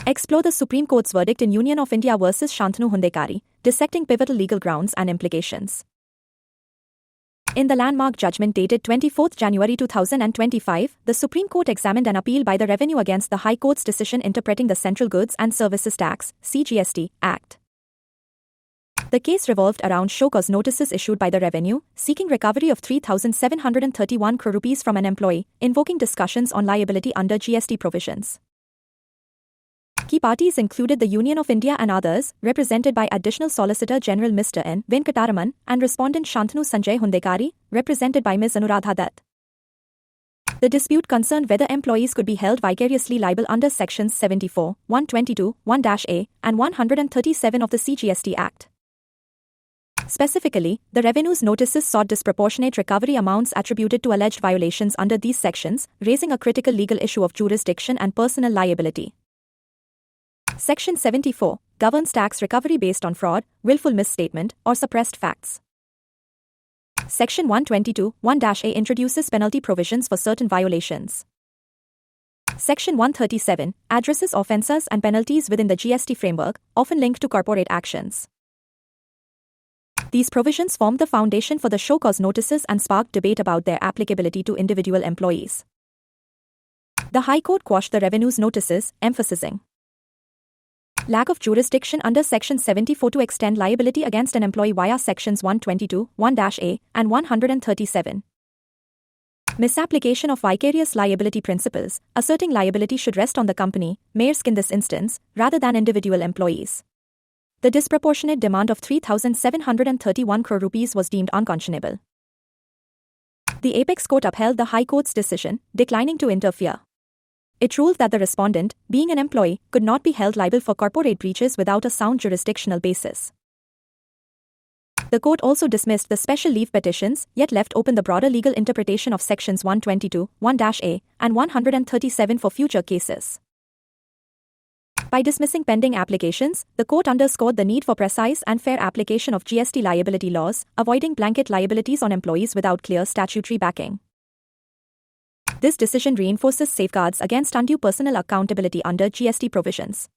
Explore the Supreme Court's verdict in Union of India versus Shantanu Hundekari, dissecting pivotal legal grounds and implications. In the landmark judgment dated 24 January 2025, the Supreme Court examined an appeal by the Revenue against the High Court's decision interpreting the Central Goods and Services Tax (CGST) Act. The case revolved around show cause notices issued by the Revenue, seeking recovery of 3,731 crore rupees from an employee, invoking discussions on liability under GST provisions. Key parties included the Union of India and others, represented by Additional Solicitor General Mr. Venkataraman, and respondent Shantanu Sanjay Hundekari, represented by Ms. Anuradha Dutt. The dispute concerned whether employees could be held vicariously liable under Sections 74, 122, 1-A, and 137 of the CGST Act. Specifically, the Revenue's notices sought disproportionate recovery amounts attributed to alleged violations under these sections, raising a critical legal issue of jurisdiction and personal liability. Section 74 governs tax recovery based on fraud, willful misstatement, or suppressed facts. Section 122, 1-A introduces penalty provisions for certain violations. Section 137 addresses offences and penalties within the GST framework, often linked to corporate actions. These provisions formed the foundation for the show cause notices and sparked debate about their applicability to individual employees. The High Court quashed the Revenue's notices, emphasizing lack of jurisdiction under Section 74 to extend liability against an employee via Sections 122, 1-A, and 137. Misapplication of vicarious liability principles, asserting liability should rest on the company, Maersk in this instance, rather than individual employees. The disproportionate demand of 3,731 crore rupees was deemed unconscionable. The Apex Court upheld the High Court's decision, declining to interfere. It ruled that the respondent, being an employee, could not be held liable for corporate breaches without a sound jurisdictional basis. The court also dismissed the special leave petitions, yet left open the broader legal interpretation of Sections 122, 1-A, and 137 for future cases. By dismissing pending applications, the court underscored the need for precise and fair application of GST liability laws, avoiding blanket liabilities on employees without clear statutory backing. This decision reinforces safeguards against undue personal accountability under GST provisions.